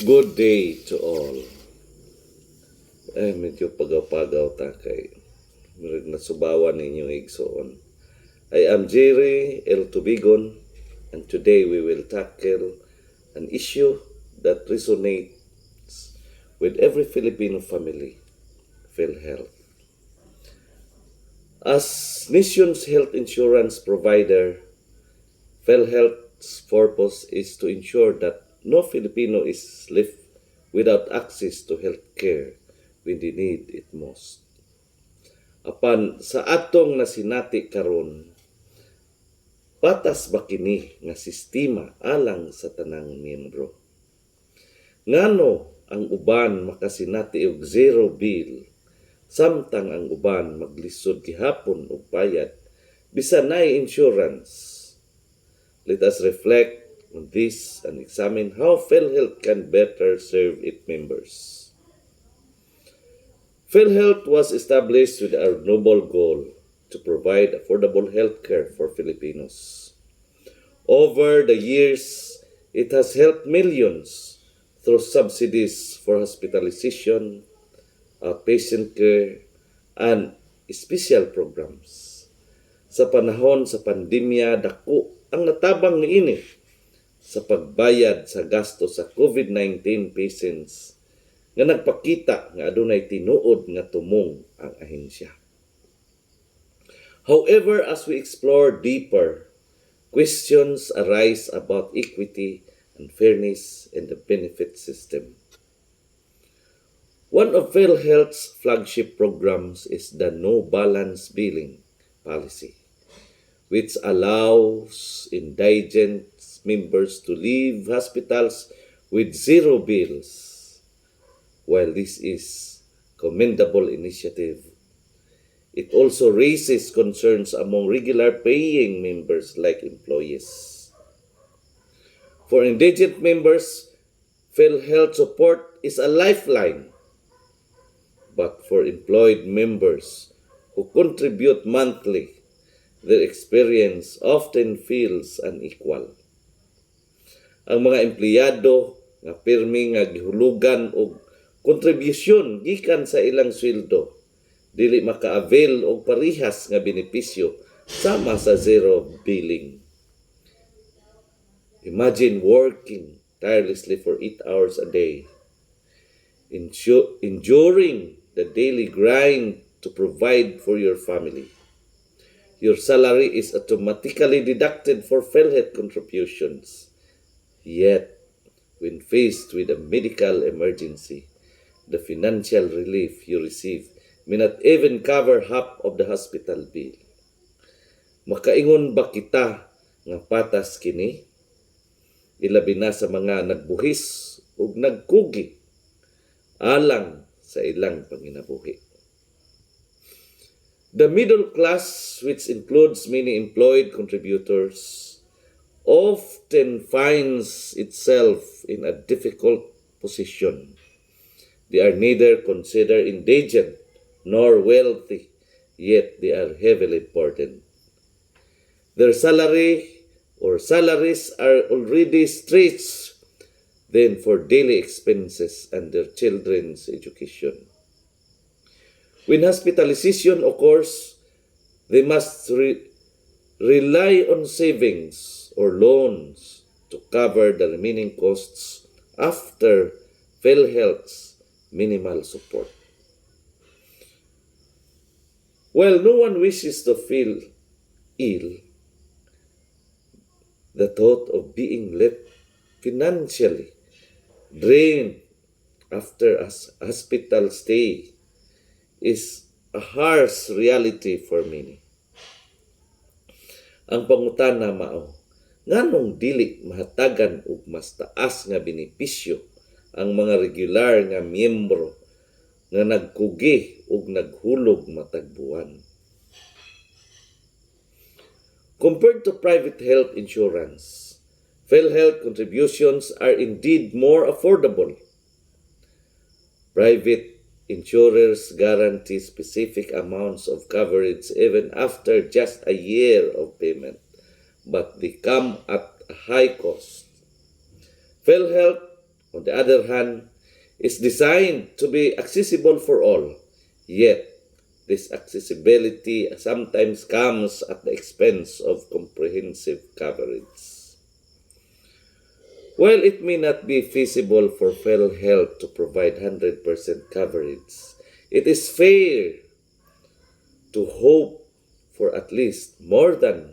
Good day to all. Medyo pagaw-pagaw ta kay nasubawan ninyo igsoon. I am Jerry L. Tubigon, and today we will tackle an issue that resonates with every Filipino family, PhilHealth. As nation's health insurance provider, PhilHealth's purpose is to ensure that no Filipino is left without access to health care when they need it most. Apan sa atong nasinati karon, patas ba kini nga sistema alang sa tanang miyembro? Ngano ang uban makasinati og zero bill samtang ang uban maglisod gihapon og bayad bisan nay insurance? Let us reflect on this and examine how PhilHealth can better serve its members. PhilHealth was established with a noble goal to provide affordable health care for Filipinos. Over the years, it has helped millions through subsidies for hospitalization, outpatient care, and special programs. Sa panahon sa pandemya, dako ang natabang niini sa pagbayad sa gasto sa COVID-19 patients nga nagpakita nga adunay tinuod nga tumong ang ahensya. However, as we explore deeper, questions arise about equity and fairness in the benefit system. One of PhilHealth's flagship programs is the No Balance Billing policy, which allows indigent members to leave hospitals with zero bills. While this is commendable initiative, it also raises concerns among regular paying members like employees. For indigent members, PhilHealth support is a lifeline. But for employed members who contribute monthly, their experience often feels unequal. Ang mga empleyado nga pirmi nga gihulugan og kontribusyon gikan sa ilang sweldo dili maka-avail og parihas nga benepisyo sama sa zero billing. Imagine working tirelessly for 8 hours a day, enduring the daily grind to provide for your family. Your salary is automatically deducted for PhilHealth contributions. Yet, when faced with a medical emergency, the financial relief you receive may not even cover half of the hospital bill. Makaingon ba kita nga patas kini? Ilabi na sa mga nagbuhis ug nagkugi alang sa ilang panginabuhi. The middle class, which includes many employed contributors, often finds itself in a difficult position. They are neither considered indigent nor wealthy, yet they are heavily burdened. Their salaries are already stretched then for daily expenses and their children's education. When hospitalization occurs, they must rely on savings or loans to cover the remaining costs after PhilHealth's minimal support. While no one wishes to feel ill, the thought of being left financially drained after a hospital stay is a harsh reality for many. Ang pangutana mao, nganong dili mahatagan og mas taas nga benepisyo ang mga regular nga miyembro nga nagkugi ug naghulog matag buwan? Compared to private health insurance, PhilHealth contributions are indeed more affordable. Private insurers guarantee specific amounts of coverage even after just a year of payment, but they come at a high cost. PhilHealth on the other hand, is designed to be accessible for all. Yet, this accessibility sometimes comes at the expense of comprehensive coverage. While it may not be feasible for PhilHealth to provide 100% coverage, it is fair to hope for at least more than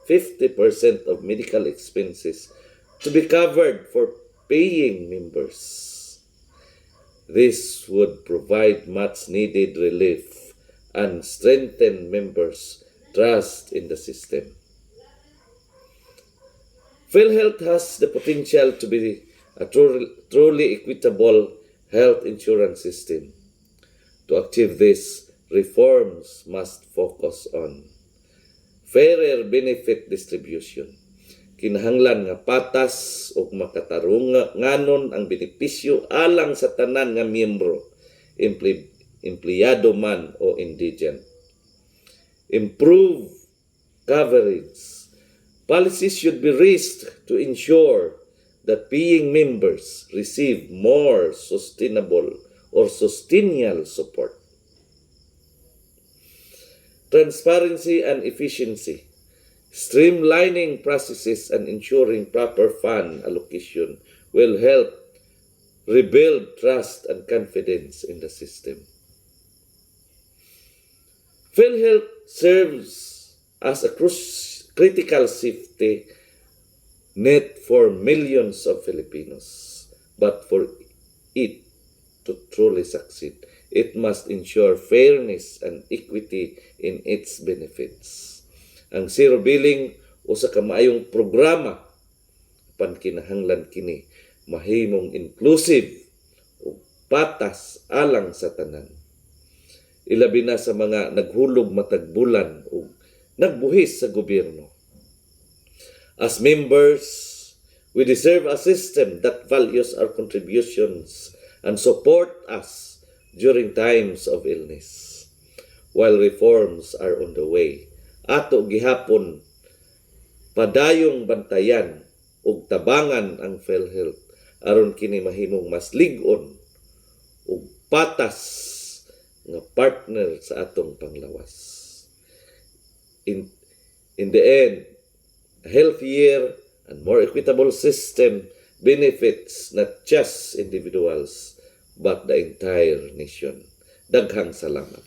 50% of medical expenses to be covered for paying members. This would provide much needed relief and strengthen members' trust in the system. PhilHealth has the potential to be a truly equitable health insurance system. To achieve this, reforms must focus on fairer benefit distribution. Kinahanglan nga patas ug makatarunganon ang benepisyo alang sa tanan nga miyembro, empleyado man o indigent. Improve coverage. Policies should be raised to ensure that paying members receive more sustainable or sustainable support. Transparency and efficiency. Streamlining processes and ensuring proper fund allocation will help rebuild trust and confidence in the system. PhilHealth serves as a critical safety net for millions of Filipinos. But for it to truly succeed, it must ensure fairness and equity in its benefits. Ang zero billing usa ka maayong programa pankinahanglan kini mahimong inclusive ug patas alang sa tanan. Ilabi na sa mga naghulog matag bulan ug nagbuhis sa gobyerno. As members, we deserve a system that values our contributions and support us during times of illness. While reforms are on the way, ato gihapon padayong bantayan ug tabangan ang PhilHealth aron kini mahimong mas lig-on ug patas nga partner sa atong panglawas. In the end, a healthier and more equitable system benefits not just individuals but the entire nation. Daghang salamat.